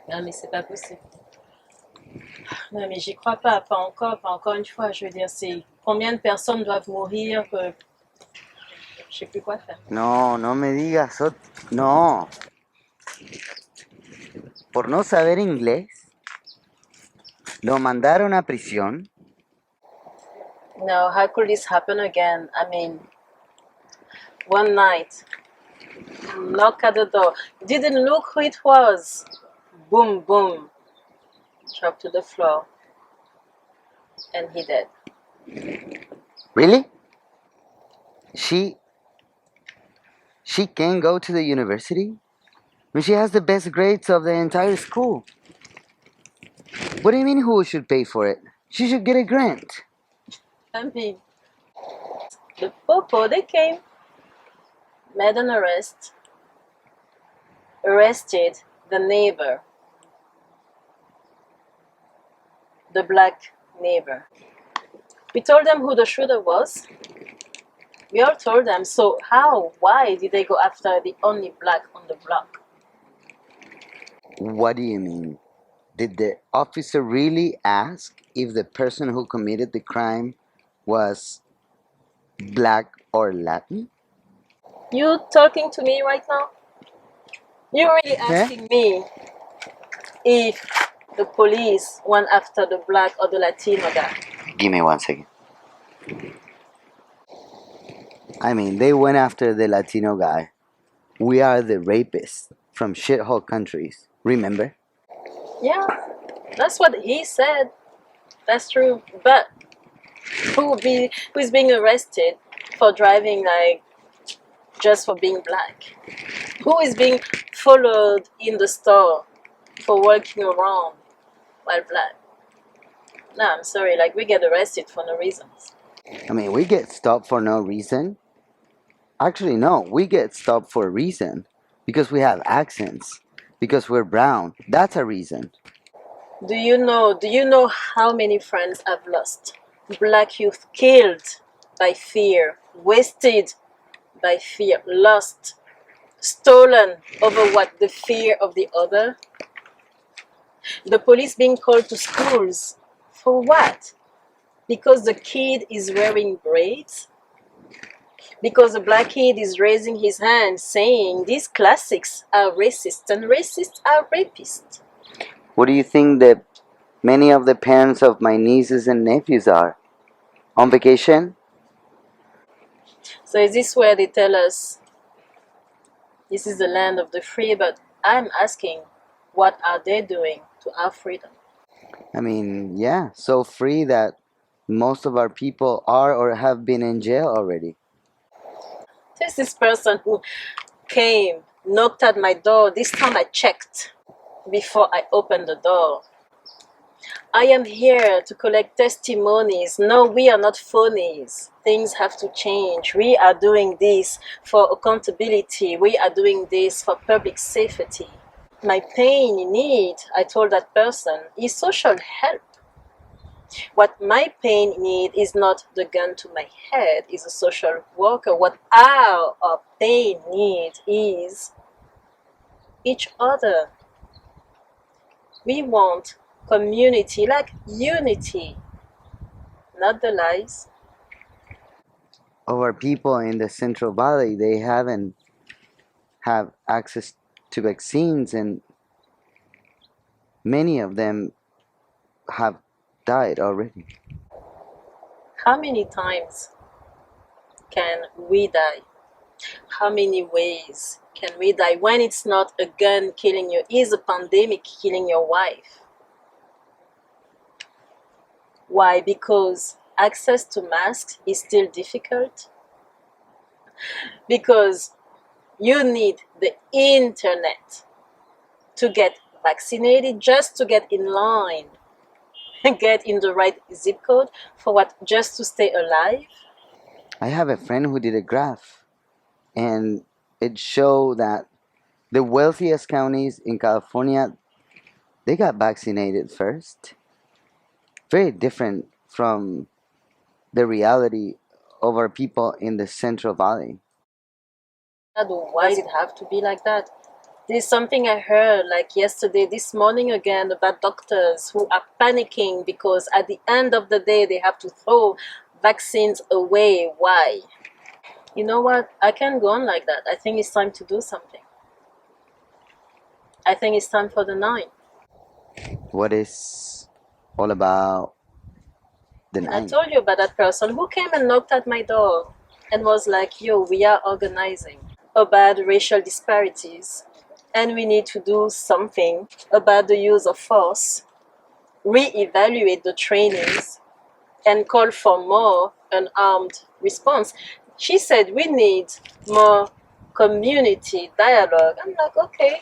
Non, mais c'est pas possible. Non, mais j'y crois pas encore une fois. Je veux dire, c'est combien de personnes doivent mourir que je sais plus quoi faire. No, no me digas. No, por no saber inglés, lo mandaron a prisión. No, how could this happen again? I mean, one night, knock at the door, didn't look who it was. Boom, boom, dropped to the floor, and he dead. Really? She can't go to the university? I mean, she has the best grades of the entire school. What do you mean who should pay for it? She should get a grant. I mean, the popo, they came, made an arrested the neighbor, the black neighbor. We told them who the shooter was. We all told them, so how, why did they go after the only black on the block? What do you mean? Did the officer really ask if the person who committed the crime was black or Latin? You talking to me right now? You're really Eh? asking me if the police went after the black or the Latino guy. Give me 1 second. I mean, they went after the Latino guy. We are the rapists from shithole countries. Remember? Yeah, that's what he said. That's true. But who's being arrested for driving like just for being black? Who is being followed in the store for walking around while black? No, I'm sorry, like we get arrested for no reasons. I mean, we get stopped for no reason. Actually, no, we get stopped for a reason. Because we have accents. Because we're brown. That's a reason. Do you know how many friends I've lost? Black youth killed by fear, wasted by fear, lost, stolen over what? The fear of the other? The police being called to schools. For what? Because the kid is wearing braids? Because a black kid is raising his hand saying these classics are racist and racists are rapists. What do you think that many of the parents of my nieces and nephews are? On vacation? So is this where they tell us this is the land of the free? But I'm asking, what are they doing to our freedom? I mean, yeah, so free that most of our people are or have been in jail already. There's this person who came, knocked at my door. This time I checked before I opened the door. I am here to collect testimonies. No, we are not phonies. Things have to change. We are doing this for accountability. We are doing this for public safety. My pain in need, I told that person, is social help. What my pain need is not the gun to my head, is a social worker. What our pain need is each other. We want community, like unity, not the lies. Of our people in the Central Valley, they haven't have access to vaccines, and many of them have died already. How many times can we die? How many ways can we die when it's not a gun killing you, is a pandemic killing your wife? Why? Because access to masks is still difficult? Because you need the internet to get vaccinated, just to get in line, get in the right zip code. For what? Just to stay alive? I have a friend who did a graph, and it showed that the wealthiest counties in California, they got vaccinated first. Very different from the reality of our people in the Central Valley. Why does it have to be like that? There's something I heard like yesterday, this morning again, about doctors who are panicking because at the end of the day they have to throw vaccines away. Why? You know what? I can't go on like that. I think it's time to do something. I think it's time for the 9. What is all about the I 9? told you about that person who came and knocked at my door and was like, yo, we are organizing about racial disparities and we need to do something about the use of force, reevaluate the trainings, and call for more unarmed response. She said we need more community dialogue. I'm like, okay.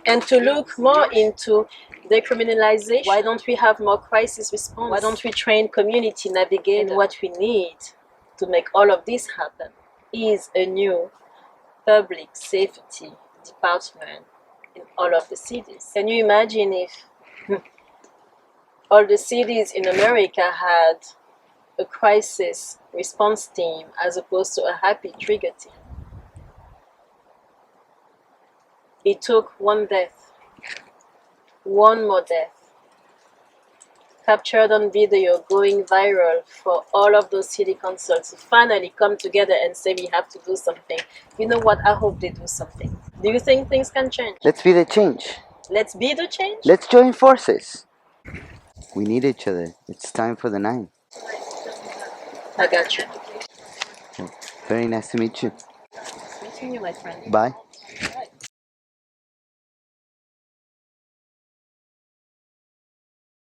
And to look more into decriminalization. Why don't we have more crisis response? Why don't we train community navigators? And what we need to make all of this happen is a new public safety department in all of the cities. Can you imagine if all the cities in America had a crisis response team as opposed to a happy trigger team? It took one death, one more death, captured on video, going viral, for all of those city councils to finally come together and say we have to do something. You know what? I hope they do something. Do you think things can change? Let's be the change. Let's be the change. Let's join forces. We need each other. It's time for the 9. I got you. Very nice to meet you. Meeting you, my friend. Bye.